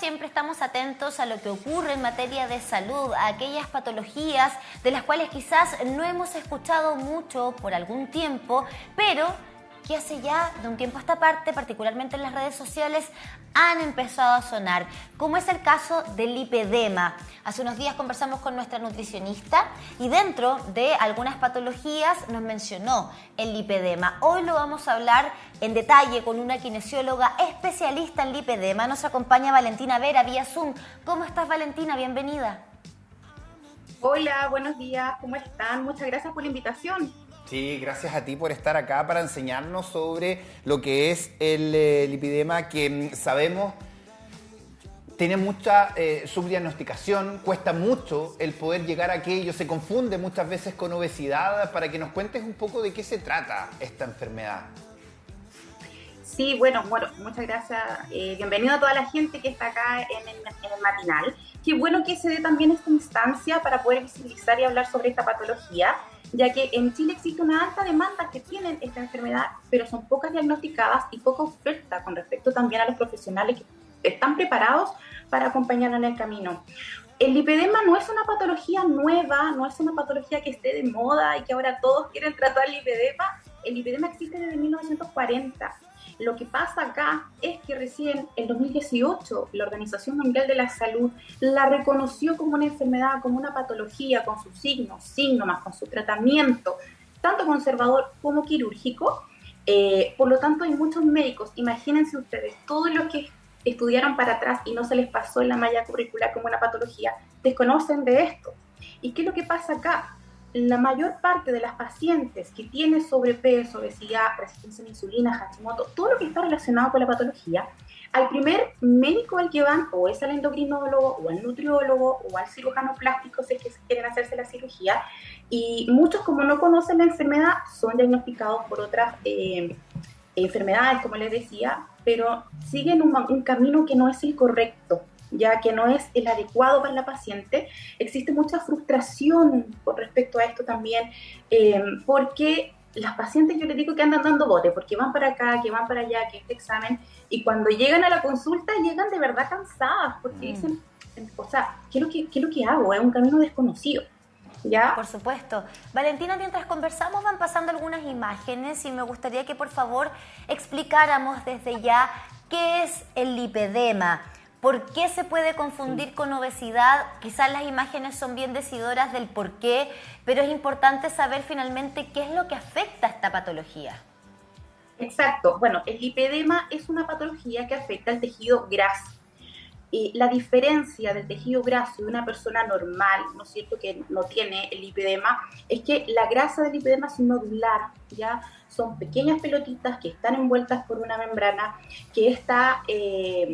siempre estamos atentos a lo que ocurre en materia de salud, a aquellas patologías de las cuales quizás no hemos escuchado mucho por algún tiempo, pero que hace ya de un tiempo a esta parte, particularmente en las redes sociales, han empezado a sonar, como es el caso del lipedema. Hace unos días conversamos con nuestra nutricionista y dentro de algunas patologías nos mencionó el lipedema. Hoy lo vamos a hablar en detalle con una kinesióloga especialista en lipedema. Nos acompaña Valentina Vera vía Zoom. ¿Cómo estás, Valentina? Bienvenida. Hola, buenos días, ¿cómo están? Muchas gracias por la invitación. Sí, gracias a ti por estar acá para enseñarnos sobre lo que es el lipedema, que sabemos tiene mucha subdiagnosticación, cuesta mucho el poder llegar a aquello, se confunde muchas veces con obesidad. Para que nos cuentes un poco de qué se trata esta enfermedad. Sí, bueno, muchas gracias. Bienvenido a toda la gente que está acá en el matinal. Qué bueno que se dé también esta instancia para poder visibilizar y hablar sobre esta patología, ya que en Chile existe una alta demanda que tienen esta enfermedad, pero son pocas diagnosticadas y poca oferta con respecto también a los profesionales que están preparados para acompañarnos en el camino. El lipedema no es una patología nueva, no es una patología que esté de moda y que ahora todos quieren tratar el lipedema. El lipedema existe desde 1940. Lo que pasa acá es que recién en 2018 la Organización Mundial de la Salud la reconoció como una enfermedad, como una patología, con sus signos, síntomas, con su tratamiento, tanto conservador como quirúrgico. Por lo tanto, hay muchos médicos, imagínense ustedes, todos los que estudiaron para atrás y no se les pasó en la malla curricular como una patología, desconocen de esto. ¿Y qué es lo que pasa acá? La mayor parte de las pacientes que tienen sobrepeso, obesidad, resistencia a la insulina, Hashimoto, todo lo que está relacionado con la patología, al primer médico al que van o es al endocrinólogo o al nutriólogo o al cirujano plástico si es que quieren hacerse la cirugía, y muchos, como no conocen la enfermedad, son diagnosticados por otras enfermedades, como les decía, pero siguen un camino que no es el correcto, ya que no es el adecuado para la paciente. Existe mucha frustración con respecto a esto también, porque las pacientes, yo les digo que andan dando bote, porque van para acá, que van para allá, que este examen, y cuando llegan a la consulta llegan de verdad cansadas, porque dicen, o sea, ¿qué es lo que hago? Es un camino desconocido. ¿Ya? Por supuesto. Valentina, mientras conversamos van pasando algunas imágenes y me gustaría que por favor explicáramos desde ya qué es el lipedema. ¿Por qué se puede confundir con obesidad? Quizás las imágenes son bien decidoras del por qué, pero es importante saber finalmente qué es lo que afecta a esta patología. Exacto. Bueno, el lipedema es una patología que afecta al tejido graso. La diferencia del tejido graso de una persona normal, ¿no es cierto?, que no tiene el lipedema, es que la grasa del lipedema es nodular, ¿ya? Son pequeñas pelotitas que están envueltas por una membrana, que esta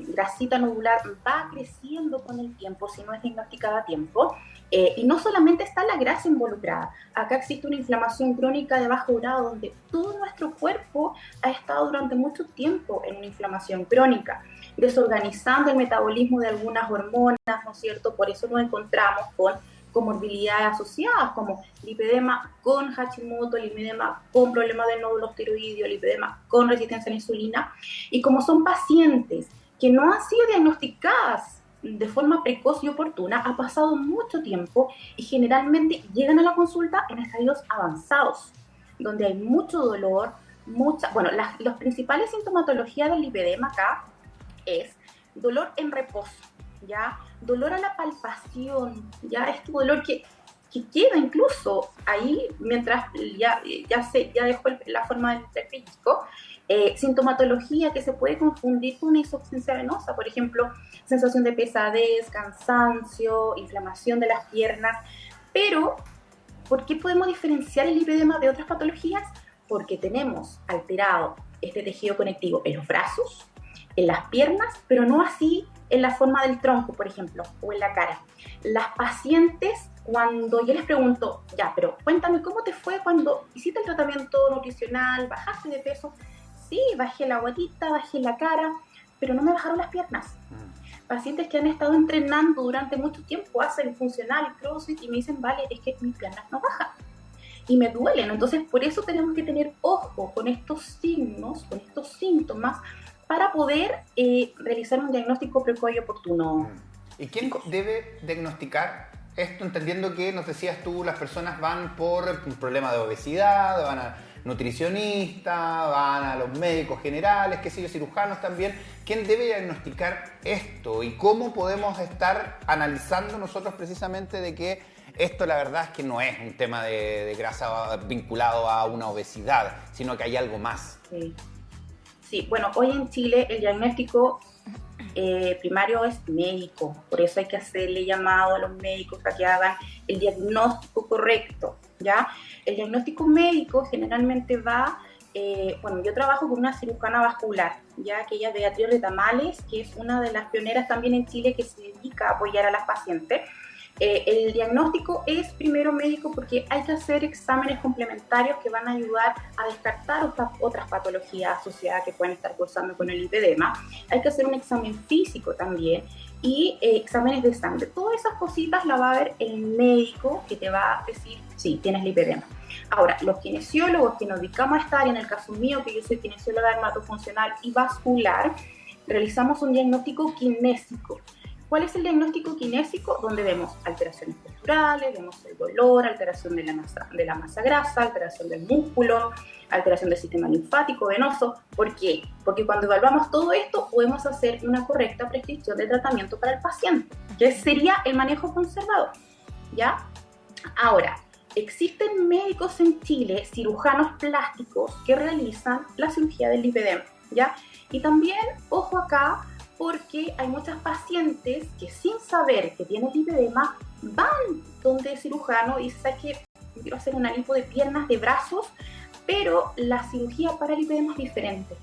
grasita nodular va creciendo con el tiempo, si no es diagnosticada a tiempo. Y no solamente está la grasa involucrada, acá existe una inflamación crónica de bajo grado, donde todo nuestro cuerpo ha estado durante mucho tiempo en una inflamación crónica, desorganizando el metabolismo de algunas hormonas, ¿no es cierto? Por eso nos encontramos con comorbilidades asociadas como lipedema con Hashimoto, lipedema con problemas del nódulo tiroideo, lipedema con resistencia a la insulina. Y como son pacientes que no han sido diagnosticadas de forma precoz y oportuna, ha pasado mucho tiempo y generalmente llegan a la consulta en estadios avanzados, donde hay mucho dolor, los principales sintomatologías del lipedema acá es dolor en reposo, ¿ya? Dolor a la palpación, ¿ya? Este dolor que queda incluso ahí mientras ya dejó la forma del pellizco. Sintomatología que se puede confundir con una insuficiencia venosa, por ejemplo, sensación de pesadez, cansancio, inflamación de las piernas. Pero, ¿por qué podemos diferenciar el lipedema de otras patologías? Porque tenemos alterado este tejido conectivo en los brazos, en las piernas, pero no así en la forma del tronco, por ejemplo, o en la cara. Las pacientes, cuando yo les pregunto, ya, pero cuéntame cómo te fue cuando hiciste el tratamiento nutricional, bajaste de peso. Sí, bajé la guatita, bajé la cara, pero no me bajaron las piernas. Pacientes que han estado entrenando durante mucho tiempo, hacen funcional, crossfit, y me dicen, vale, es que mis piernas no bajan y me duelen. Entonces, por eso tenemos que tener ojo con estos signos, con estos síntomas, para poder realizar un diagnóstico precoz y oportuno. ¿Y quién debe diagnosticar esto? Entendiendo que, nos decías tú, las personas van por un problema de obesidad, van a nutricionista, van a los médicos generales, qué sé yo, cirujanos también. ¿Quién debe diagnosticar esto? ¿Y cómo podemos estar analizando nosotros precisamente de que esto la verdad es que no es un tema de grasa vinculado a una obesidad, sino que hay algo más? Sí, bueno, hoy en Chile el diagnóstico primario es médico, por eso hay que hacerle llamado a los médicos para que hagan el diagnóstico correcto, ¿ya? El diagnóstico médico generalmente va, bueno, yo trabajo con una cirujana vascular, ya que ella es Beatriz Retamales, que es una de las pioneras también en Chile que se dedica a apoyar a las pacientes. El diagnóstico es primero médico porque hay que hacer exámenes complementarios que van a ayudar a descartar otras patologías asociadas que pueden estar cursando con el lipedema. Hay que hacer un examen físico también y exámenes de sangre. Todas esas cositas las va a ver el médico que te va a decir, sí, tienes lipedema. Ahora, los kinesiólogos que nos dedicamos a estar, en el caso mío, que yo soy kinesióloga dermatofuncional y vascular, realizamos un diagnóstico kinésico. ¿Cuál es el diagnóstico kinésico? Donde vemos alteraciones posturales, vemos el dolor, alteración de la masa grasa, alteración del músculo, alteración del sistema linfático, venoso. ¿Por qué? Porque cuando evaluamos todo esto podemos hacer una correcta prescripción de tratamiento para el paciente, que sería el manejo conservador, ¿ya? Ahora, existen médicos en Chile, cirujanos plásticos, que realizan la cirugía del lipedema, ¿ya? Y también, ojo acá, porque hay muchas pacientes que sin saber que tienen lipedema van donde el cirujano y dicen, ¿sabes qué? Quiero hacer una lipo de piernas, de brazos, pero la cirugía para el lipedema es diferente.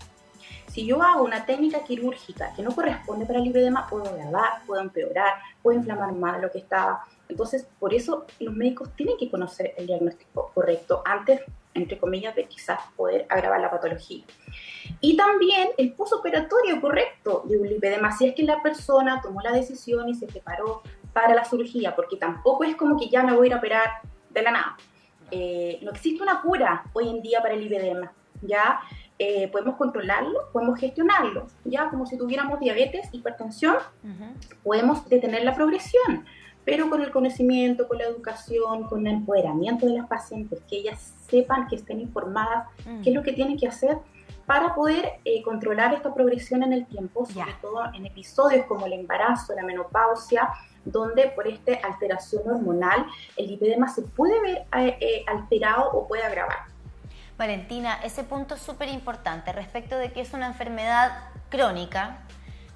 Si yo hago una técnica quirúrgica que no corresponde para el lipedema, puedo agravar, puedo empeorar, puedo inflamar más lo que estaba. Entonces, por eso los médicos tienen que conocer el diagnóstico correcto antes, entre comillas, de quizás poder agravar la patología. Y también el postoperatorio correcto de un lipedema, si es que la persona tomó la decisión y se preparó para la cirugía, porque tampoco es como que ya me voy a ir a operar de la nada. No existe una cura hoy en día para el lipedema, ¿ya? Podemos controlarlo, podemos gestionarlo, ya como si tuviéramos diabetes, hipertensión, podemos detener la progresión, pero con el conocimiento, con la educación, con el empoderamiento de las pacientes, que ellas sepan, que estén informadas, qué es lo que tienen que hacer para poder controlar esta progresión en el tiempo, sobre todo en episodios como el embarazo, la menopausia, donde por esta alteración hormonal el lipedema se puede ver alterado o puede agravar. Valentina, ese punto es súper importante respecto de que es una enfermedad crónica,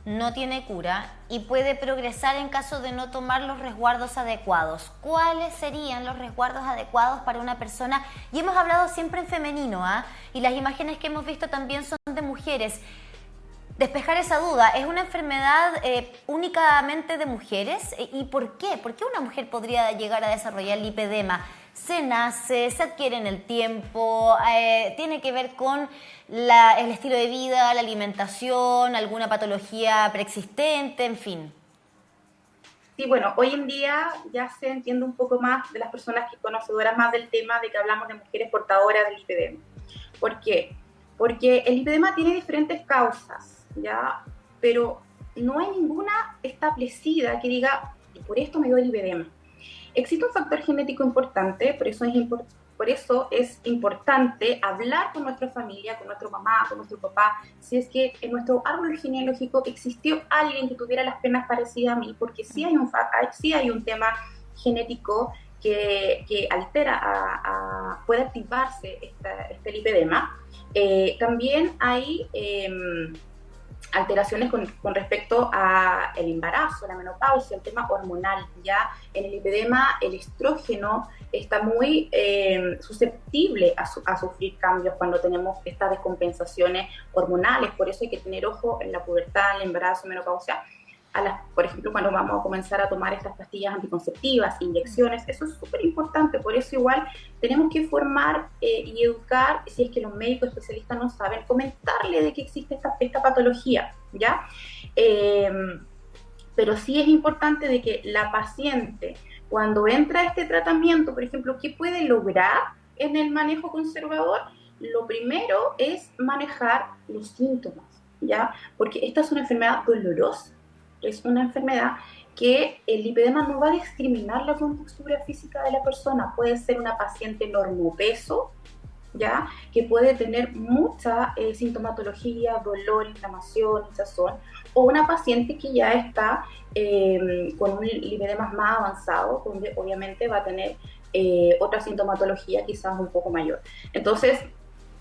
no tiene cura y puede progresar en caso de no tomar los resguardos adecuados. ¿Cuáles serían los resguardos adecuados para una persona? Y hemos hablado siempre en femenino, y las imágenes que hemos visto también son de mujeres. Despejar esa duda, ¿es una enfermedad únicamente de mujeres? ¿Y por qué? ¿Por qué una mujer podría llegar a desarrollar lipedema? ¿Se nace? ¿Se adquiere en el tiempo? ¿Tiene que ver con el estilo de vida, la alimentación, alguna patología preexistente, en fin? Sí, bueno, hoy en día ya se entiende un poco más de las personas que conocedoras más del tema de que hablamos de mujeres portadoras del lipedema. ¿Por qué? Porque el lipedema tiene diferentes causas, ¿ya? Pero no hay ninguna establecida que diga, por esto me dio el lipedema. Existe un factor genético importante, por eso es importante hablar con nuestra familia, con nuestra mamá, con nuestro papá, si es que en nuestro árbol genealógico existió alguien que tuviera las penas parecidas a mí, porque sí hay un tema genético que altera, puede activarse este lipedema. También hay alteraciones con respecto al embarazo, la menopausia, el tema hormonal. Ya en el lipedema el estrógeno está muy susceptible a sufrir cambios cuando tenemos estas descompensaciones hormonales. Por eso hay que tener ojo en la pubertad, en el embarazo, menopausia. Por ejemplo, cuando vamos a comenzar a tomar estas pastillas anticonceptivas, inyecciones, eso es súper importante. Por eso igual tenemos que formar y educar, si es que los médicos especialistas no saben, comentarle de que existe esta patología, ¿ya? Pero sí es importante de que la paciente, cuando entra a este tratamiento, por ejemplo, ¿qué puede lograr en el manejo conservador? Lo primero es manejar los síntomas. ¿ya? Porque esta es una enfermedad dolorosa, es una enfermedad que el lipedema no va a discriminar la contextura física de la persona. Puede ser una paciente normopeso, ¿ya? Que puede tener mucha sintomatología, dolor, inflamación, hinchazón, o una paciente que ya está con un lipedema más avanzado, donde obviamente va a tener otra sintomatología quizás un poco mayor. Entonces,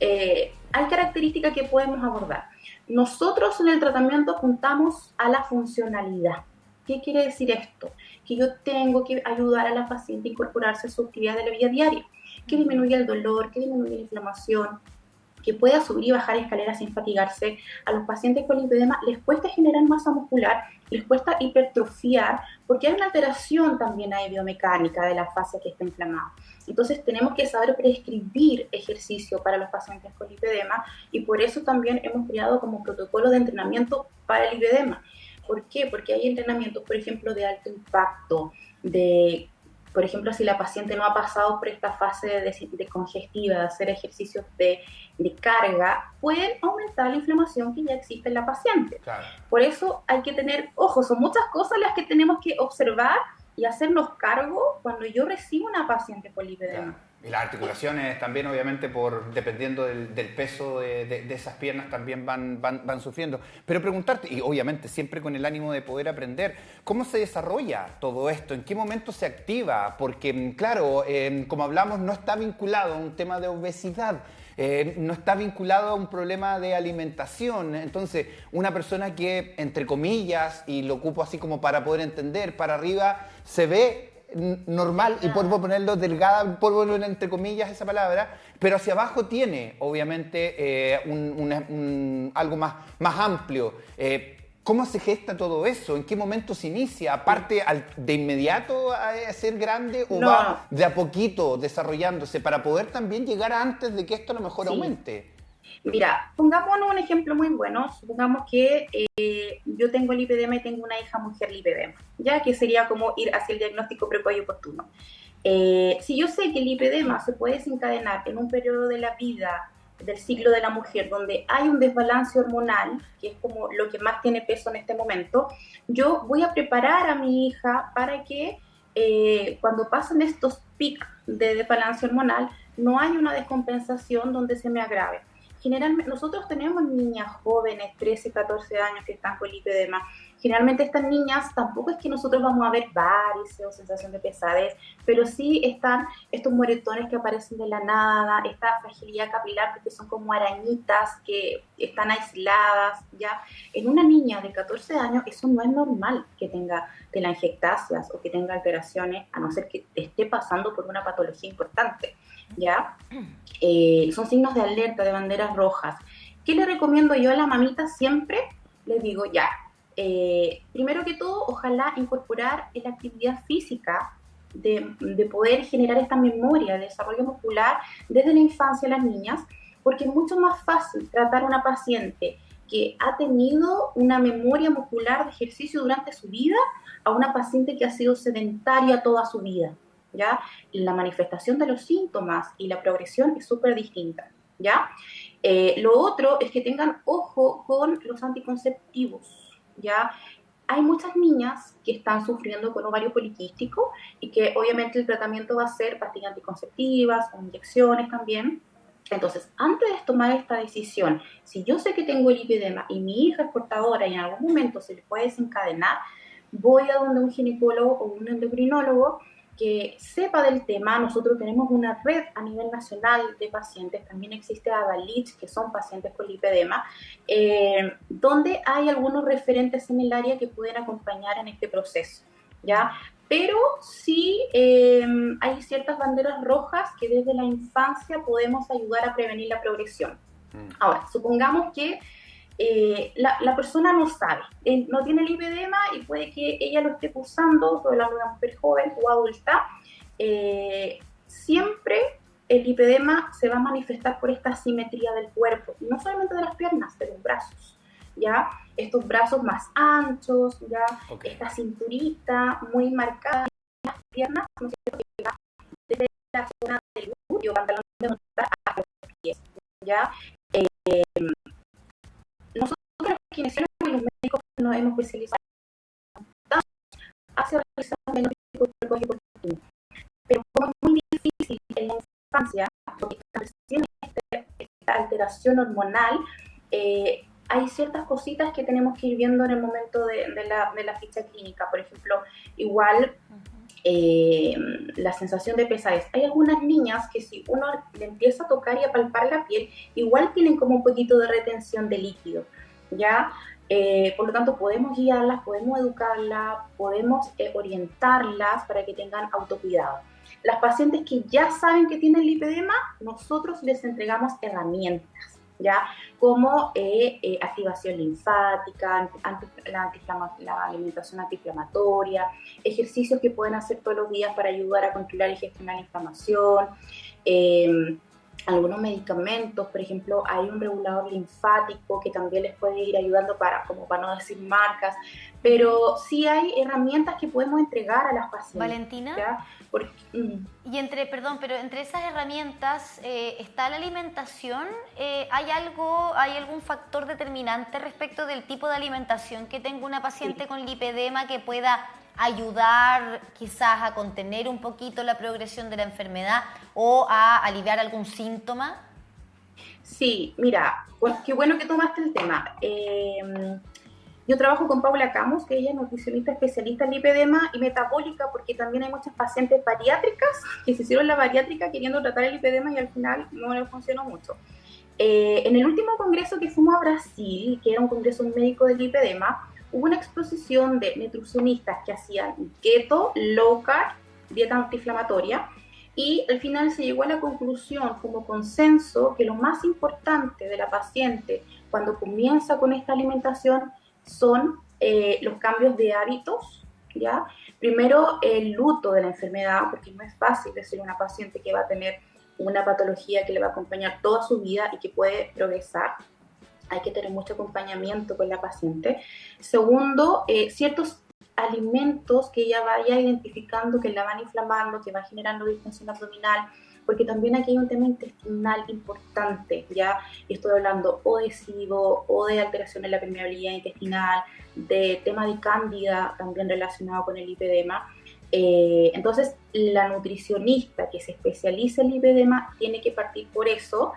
hay características que podemos abordar. Nosotros en el tratamiento apuntamos a la funcionalidad. ¿Qué quiere decir esto? Que yo tengo que ayudar a la paciente a incorporarse a su actividad de la vida diaria, que disminuya el dolor, que disminuya la inflamación, que pueda subir y bajar escaleras sin fatigarse. A los pacientes con lipedema les cuesta generar masa muscular, les cuesta hipertrofiar, porque hay una alteración también ahí biomecánica de la fascia que está inflamada. Entonces tenemos que saber prescribir ejercicio para los pacientes con lipedema, y por eso también hemos creado como protocolo de entrenamiento para el lipedema. ¿Por qué? Porque hay entrenamientos, por ejemplo, de alto impacto, por ejemplo, si la paciente no ha pasado por esta fase de congestiva, de hacer ejercicios de carga, pueden aumentar la inflamación que ya existe en la paciente. Claro. Por eso hay que tener, ojo, son muchas cosas las que tenemos que observar y hacernos cargo cuando yo recibo una paciente con lipedema. Claro. Y las articulaciones también, obviamente, dependiendo del peso de esas piernas, también van sufriendo. Pero preguntarte, y obviamente siempre con el ánimo de poder aprender, ¿cómo se desarrolla todo esto? ¿En qué momento se activa? Porque, claro, como hablamos, no está vinculado a un tema de obesidad. No está vinculado a un problema de alimentación. Entonces, una persona que, entre comillas, y lo ocupo así como para poder entender, para arriba se ve normal, y por ponerlo delgada, por ponerlo entre comillas esa palabra, pero hacia abajo tiene, obviamente, algo más amplio. ¿Cómo se gesta todo eso? ¿En qué momento se inicia? ¿Aparte de inmediato a ser grande o No. va de a poquito desarrollándose para poder también llegar antes de que esto a lo mejor aumente? Mira, pongámonos un ejemplo muy bueno. Supongamos que yo tengo lipedema y tengo una hija mujer lipedema, ya que sería como ir hacia el diagnóstico precoz y oportuno. Si yo sé que el lipedema se puede desencadenar en un periodo de la vida, del ciclo de la mujer, donde hay un desbalance hormonal, que es como lo que más tiene peso en este momento, yo voy a preparar a mi hija para que cuando pasen estos picos de desbalance hormonal, no haya una descompensación donde se me agrave. Generalmente, nosotros tenemos niñas jóvenes, 13, 14 años, que están con lipedema. Generalmente estas niñas tampoco es que nosotros vamos a ver varices o sensación de pesadez, pero sí están estos moretones que aparecen de la nada, esta fragilidad capilar, porque son como arañitas que están aisladas, ¿ya? En una niña de 14 años eso no es normal que tenga telangiectasias o que tenga alteraciones, a no ser que esté pasando por una patología importante, ¿ya? Son signos de alerta, de banderas rojas. ¿Qué le recomiendo yo a la mamita siempre? Les digo, ya, primero que todo, ojalá incorporar en la actividad física de poder generar esta memoria de desarrollo muscular desde la infancia a las niñas, porque es mucho más fácil tratar a una paciente que ha tenido una memoria muscular de ejercicio durante su vida a una paciente que ha sido sedentaria toda su vida, ¿ya? La manifestación de los síntomas y la progresión es súper distinta, ¿ya? Lo otro es que tengan ojo con los anticonceptivos, ¿ya? Hay muchas niñas que están sufriendo con ovario poliquístico y que obviamente el tratamiento va a ser pastillas anticonceptivas o inyecciones también. Entonces, antes de tomar esta decisión, si yo sé que tengo lipedema y mi hija es portadora y en algún momento se le puede desencadenar, voy a donde un ginecólogo o un endocrinólogo que sepa del tema. Nosotros tenemos una red a nivel nacional de pacientes, también existe Avalich, que son pacientes con lipedema, donde hay algunos referentes en el área que pueden acompañar en este proceso, ¿ya? Pero sí hay ciertas banderas rojas que desde la infancia podemos ayudar a prevenir la progresión. Ahora, supongamos que la persona no sabe, no tiene lipedema y puede que ella lo esté cursando, estoy hablando de una mujer joven o adulta. Siempre el lipedema se va a manifestar por esta asimetría del cuerpo, y no solamente de las piernas, de los brazos, ¿ya? Estos brazos más anchos, ¿ya? Okay. Esta cinturita muy marcada, las piernas, ¿no es cierto?, que va desde la zona del glúteo, pantalón de montar a los pies, ¿ya? Nosotros especializado hacia realizar un diagnóstico precoz y oportuno. Pero como es muy difícil en la infancia, porque recién esta alteración hormonal, hay ciertas cositas que tenemos que ir viendo en el momento de la ficha clínica. Por ejemplo, igual la sensación de pesadez. Hay algunas niñas que si uno le empieza a tocar y a palpar la piel, igual tienen como un poquito de retención de líquido, ¿ya? Por lo tanto, podemos guiarlas, podemos educarlas, podemos orientarlas para que tengan autocuidado. Las pacientes que ya saben que tienen lipedema, nosotros les entregamos herramientas, ¿ya? Como activación linfática, la alimentación antiinflamatoria, ejercicios que pueden hacer todos los días para ayudar a controlar y gestionar la inflamación, algunos medicamentos. Por ejemplo, hay un regulador linfático que también les puede ir ayudando para no decir marcas, pero sí hay herramientas que podemos entregar a las pacientes. Valentina, y entre esas herramientas está la alimentación. ¿Hay algún factor determinante respecto del tipo de alimentación que tenga una paciente con lipedema que pueda ayudar quizás a contener un poquito la progresión de la enfermedad o a aliviar algún síntoma? Sí, mira, pues qué bueno que tomaste el tema. Yo trabajo con Paula Camus, que ella es nutricionista especialista en lipedema y metabólica, porque también hay muchas pacientes bariátricas que se hicieron la bariátrica queriendo tratar el lipedema y al final no les funcionó mucho. En el último congreso que fuimos a Brasil, que era un congreso médico de lipedema, hubo una exposición de nutricionistas que hacían keto, low carb, dieta antiinflamatoria, y al final se llegó a la conclusión como consenso que lo más importante de la paciente cuando comienza con esta alimentación son los cambios de hábitos, ¿ya? Primero, el luto de la enfermedad, porque no es fácil decir a una paciente que va a tener una patología que le va a acompañar toda su vida y que puede progresar. Hay que tener mucho acompañamiento con la paciente. Segundo, ciertos alimentos que ella vaya identificando que la van inflamando, que va generando distensión abdominal, porque también aquí hay un tema intestinal importante, ya estoy hablando o de SIBO o de alteración en la permeabilidad intestinal, de tema de cándida también relacionado con el lipedema. Entonces, la nutricionista que se especializa en lipedema tiene que partir por eso,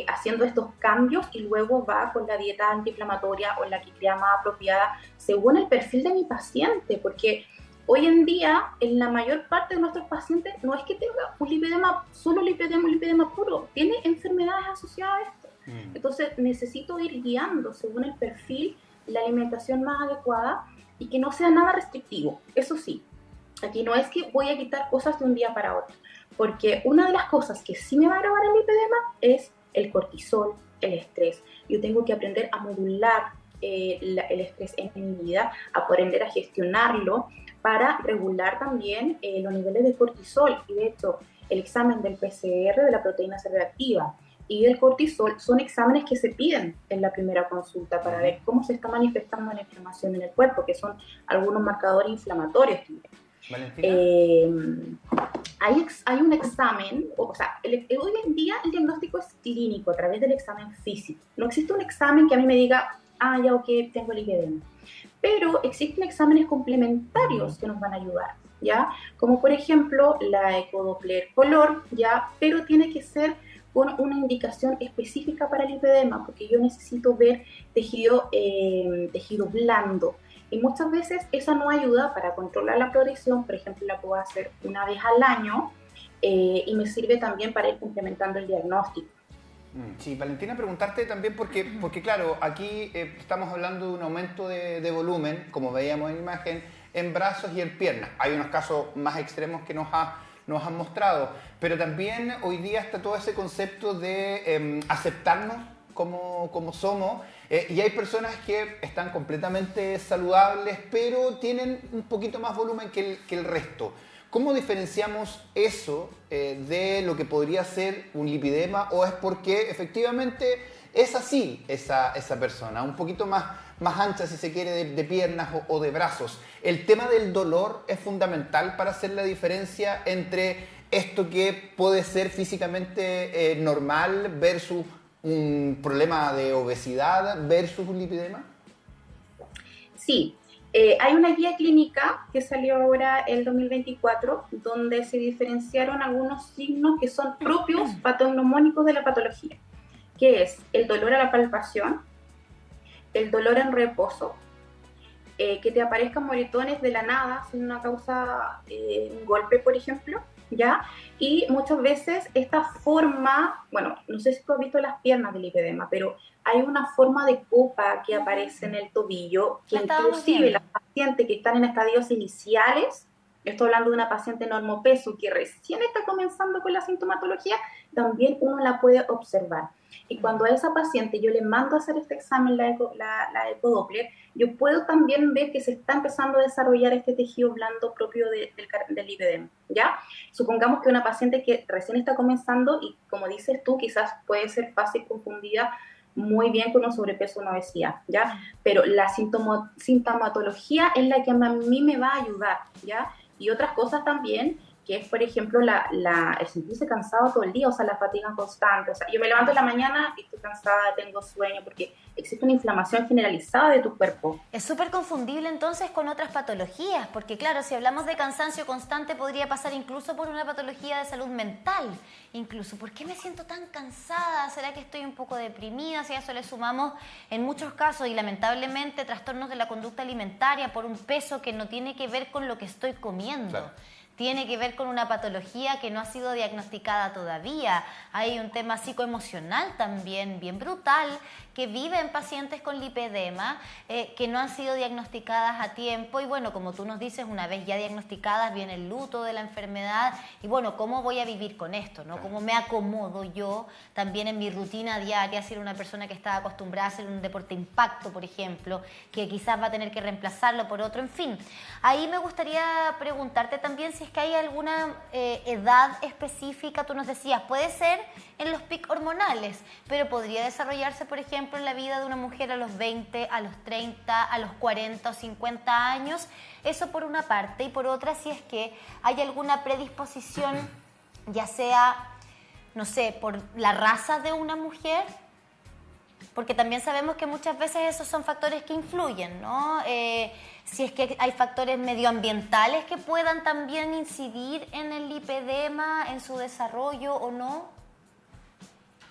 haciendo estos cambios, y luego va con la dieta antiinflamatoria o la que crea más apropiada según el perfil de mi paciente, porque hoy en día en la mayor parte de nuestros pacientes no es que tenga un lipedema puro, tiene enfermedades asociadas a esto. Entonces necesito ir guiando según el perfil la alimentación más adecuada y que no sea nada restrictivo. Eso sí, aquí no es que voy a quitar cosas de un día para otro, porque una de las cosas que sí me va a agravar el lipedema es el cortisol, el estrés. Yo tengo que aprender a modular el estrés en mi vida, a aprender a gestionarlo para regular también los niveles de cortisol. Y de hecho, el examen del PCR, de la proteína C reactiva, y del cortisol son exámenes que se piden en la primera consulta para ver cómo se está manifestando la inflamación en el cuerpo, que son algunos marcadores inflamatorios también. Hay un examen, hoy en día el diagnóstico es clínico a través del examen físico. No existe un examen que a mí me diga, ya ok, tengo lipedema. Pero existen exámenes complementarios que nos van a ayudar, ¿ya? Como por ejemplo la ecodoppler color, ¿ya? Pero tiene que ser con una indicación específica para el lipedema, porque yo necesito ver tejido blando. Y muchas veces eso no ayuda para controlar la progresión. Por ejemplo, la puedo hacer una vez al año y me sirve también para ir complementando el diagnóstico. Sí, Valentina, preguntarte también porque claro, aquí estamos hablando de un aumento de volumen, como veíamos en la imagen, en brazos y en piernas. Hay unos casos más extremos que nos han mostrado, pero también hoy día está todo ese concepto de aceptarnos como somos, y hay personas que están completamente saludables, pero tienen un poquito más volumen que el resto. ¿Cómo diferenciamos eso de lo que podría ser un lipidema, o es porque efectivamente es así esa persona, un poquito más ancha si se quiere de piernas o de brazos? El tema del dolor es fundamental para hacer la diferencia entre esto que puede ser físicamente normal versus un problema de obesidad versus un lipidema. Sí, hay una guía clínica que salió ahora el 2024 donde se diferenciaron algunos signos que son propios patognomónicos de la patología, que es el dolor a la palpación, el dolor en reposo, que te aparezcan moretones de la nada sin una causa, un golpe, por ejemplo, ¿ya? Y muchas veces esta forma, bueno, no sé si tú has visto las piernas del lipedema, pero hay una forma de copa que aparece en el tobillo, que inclusive las pacientes que están en estadios iniciales, estoy hablando de una paciente normopeso que recién está comenzando con la sintomatología, también uno la puede observar. Y cuando a esa paciente yo le mando a hacer este examen, la ecodoppler, yo puedo también ver que se está empezando a desarrollar este tejido blando propio del lipedema, ¿ya? Supongamos que una paciente que recién está comenzando y, como dices tú, quizás puede ser fácil confundida muy bien con un sobrepeso o una obesidad, ¿ya? Pero la sintomatología es la que a mí me va a ayudar, ¿ya? Y otras cosas también, que es, por ejemplo, el sentirse cansado todo el día, o sea, la fatiga constante. O sea, yo me levanto en la mañana y estoy cansada, tengo sueño, porque existe una inflamación generalizada de tu cuerpo. Es súper confundible entonces con otras patologías, porque claro, si hablamos de cansancio constante podría pasar incluso por una patología de salud mental. Incluso, ¿por qué me siento tan cansada? ¿Será que estoy un poco deprimida? Si a eso le sumamos en muchos casos y lamentablemente trastornos de la conducta alimentaria por un peso que no tiene que ver con lo que estoy comiendo. Claro. Tiene que ver con una patología que no ha sido diagnosticada todavía. Hay un tema psicoemocional también bien brutal que vive en pacientes con lipedema que no han sido diagnosticadas a tiempo y bueno, como tú nos dices, una vez ya diagnosticadas viene el luto de la enfermedad y bueno, ¿cómo voy a vivir con esto? ¿No? ¿Cómo me acomodo yo también en mi rutina diaria? Si era una persona que estaba acostumbrada a hacer un deporte impacto, por ejemplo, que quizás va a tener que reemplazarlo por otro, en fin. Ahí me gustaría preguntarte también si es que hay alguna edad específica. Tú nos decías, puede ser en los picos hormonales, pero podría desarrollarse, por ejemplo, en la vida de una mujer a los 20, a los 30, a los 40 o 50 años. Eso por una parte. Y por otra, si es que hay alguna predisposición, ya sea, no sé, por la raza de una mujer, porque también sabemos que muchas veces esos son factores que influyen, ¿no? Si es que hay factores medioambientales que puedan también incidir en el lipedema, en su desarrollo o no.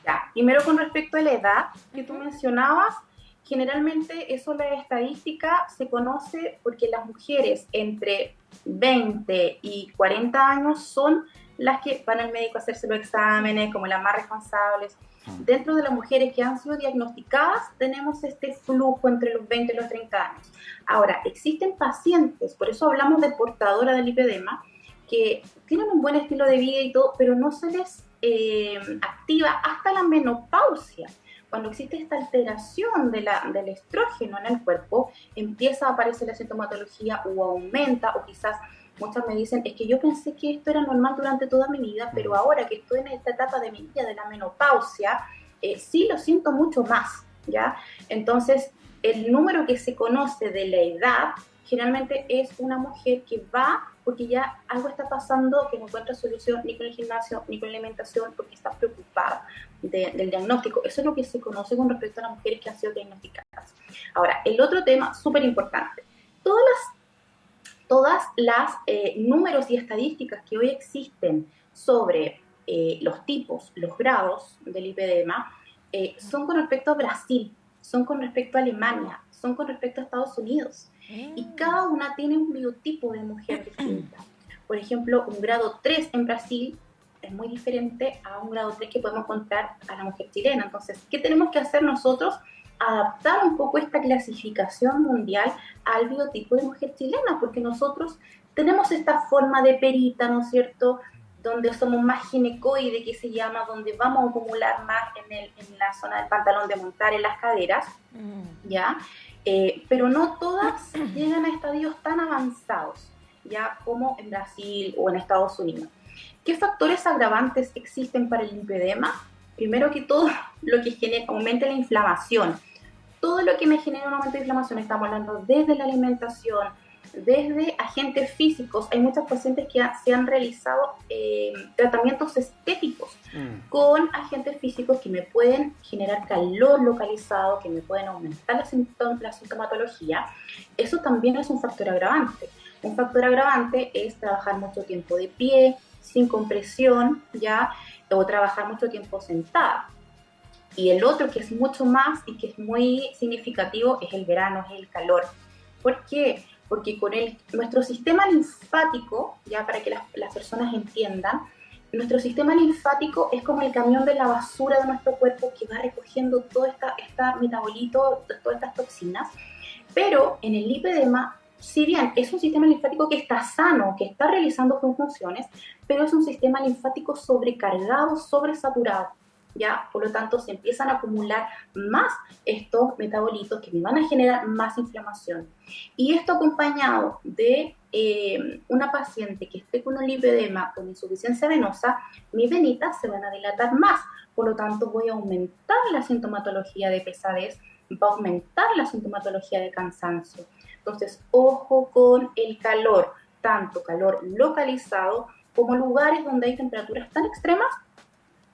Ya, primero con respecto a la edad que tú mencionabas, generalmente eso la estadística se conoce porque las mujeres entre 20 y 40 años son las que van al médico a hacerse los exámenes, como las más responsables. Dentro de las mujeres que han sido diagnosticadas, tenemos este flujo entre los 20 y los 30 años. Ahora, existen pacientes, por eso hablamos de portadora del lipedema, que tienen un buen estilo de vida y todo, pero no se les activa hasta la menopausia. Cuando existe esta alteración del estrógeno en el cuerpo, empieza a aparecer la sintomatología o aumenta, o quizás muchas me dicen, es que yo pensé que esto era normal durante toda mi vida, pero ahora que estoy en esta etapa de mi vida de la menopausia, sí lo siento mucho más, ¿ya? Entonces, el número que se conoce de la edad generalmente es una mujer que va porque ya algo está pasando, que no encuentra solución ni con el gimnasio, ni con la alimentación, porque está preocupada del diagnóstico. Eso es lo que se conoce con respecto a las mujeres que han sido diagnosticadas. Ahora, el otro tema súper importante. Todas las números y estadísticas que hoy existen sobre los tipos, los grados del lipedema, son con respecto a Brasil, son con respecto a Alemania, son con respecto a Estados Unidos. Y cada una tiene un biotipo de mujer distinta. Por ejemplo, un grado 3 en Brasil es muy diferente a un grado 3 que podemos encontrar a la mujer chilena. Entonces, ¿qué tenemos que hacer nosotros? Adaptar un poco esta clasificación mundial al biotipo de mujer chilena, porque nosotros tenemos esta forma de perita, ¿no es cierto?, donde somos más ginecoide, que se llama, donde vamos a acumular más en la zona del pantalón de montar, en las caderas, ¿ya? Pero no todas llegan a estadios tan avanzados, ya como en Brasil o en Estados Unidos. ¿Qué factores agravantes existen para el lipedema? Primero que todo, lo que aumenta la inflamación. Todo lo que me genera un aumento de inflamación, estamos hablando desde la alimentación, desde agentes físicos. Hay muchas pacientes que se han realizado tratamientos estéticos con agentes físicos que me pueden generar calor localizado, que me pueden aumentar la sintomatología. Eso también es un factor agravante. Un factor agravante es trabajar mucho tiempo de pie, sin compresión, ¿ya? O trabajar mucho tiempo sentada. Y el otro que es mucho más y que es muy significativo es el verano, es el calor. ¿Por qué? Porque con nuestro sistema linfático, ya para que las personas entiendan, nuestro sistema linfático es como el camión de la basura de nuestro cuerpo que va recogiendo todo este metabolito, todas estas toxinas. Pero en el lipedema, si bien es un sistema linfático que está sano, que está realizando sus funciones, pero es un sistema linfático sobrecargado, sobresaturado. ¿Ya? Por lo tanto, se empiezan a acumular más estos metabolitos que me van a generar más inflamación. Y esto acompañado de una paciente que esté con un lipedema con insuficiencia venosa, mis venitas se van a dilatar más. Por lo tanto, voy a aumentar la sintomatología de pesadez, va a aumentar la sintomatología de cansancio. Entonces, ojo con el calor, tanto calor localizado como lugares donde hay temperaturas tan extremas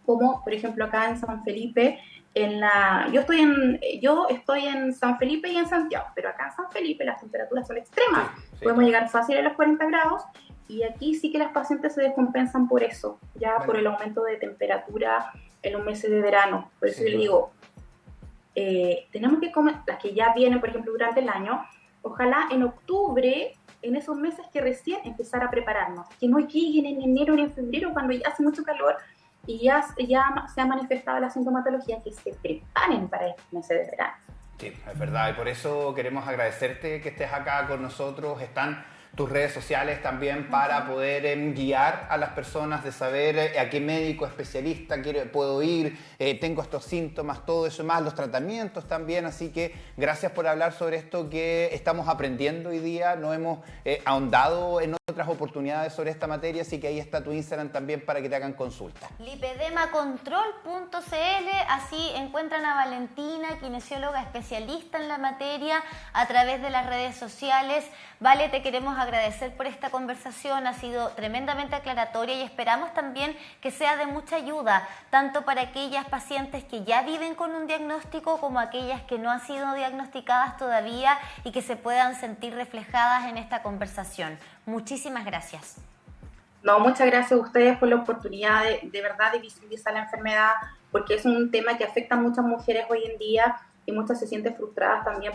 como por ejemplo acá en San Felipe, yo estoy en San Felipe y en Santiago, pero acá en San Felipe las temperaturas son extremas, podemos llegar fácil a los 40 grados, y aquí sí que las pacientes se descompensan por eso, ya por el aumento de temperatura en los meses de verano. Por eso yo les digo, tenemos que comer, las que ya vienen por ejemplo durante el año, ojalá en octubre, en esos meses que recién empezar a prepararnos, que no lleguen en enero ni en febrero cuando ya hace mucho calor, y ya se ha manifestado la sintomatología, que se preparen para estos meses de verano. Sí, es verdad, y por eso queremos agradecerte que estés acá con nosotros. Están tus redes sociales también para poder guiar a las personas, de saber a qué médico especialista puedo ir, tengo estos síntomas, todo eso más, los tratamientos también. Así que gracias por hablar sobre esto que estamos aprendiendo hoy día. No hemos ahondado en otras oportunidades sobre esta materia, así que ahí está tu Instagram también para que te hagan consulta. Lipedemacontrol.cl, así encuentran a Valentina, kinesióloga especialista en la materia, a través de las redes sociales. Vale, te queremos agradecer por esta conversación, ha sido tremendamente aclaratoria y esperamos también que sea de mucha ayuda, tanto para aquellas pacientes que ya viven con un diagnóstico como aquellas que no han sido diagnosticadas todavía y que se puedan sentir reflejadas en esta conversación. Muchísimas gracias. No, muchas gracias a ustedes por la oportunidad de verdad de visibilizar la enfermedad, porque es un tema que afecta a muchas mujeres hoy en día y muchas se sienten frustradas también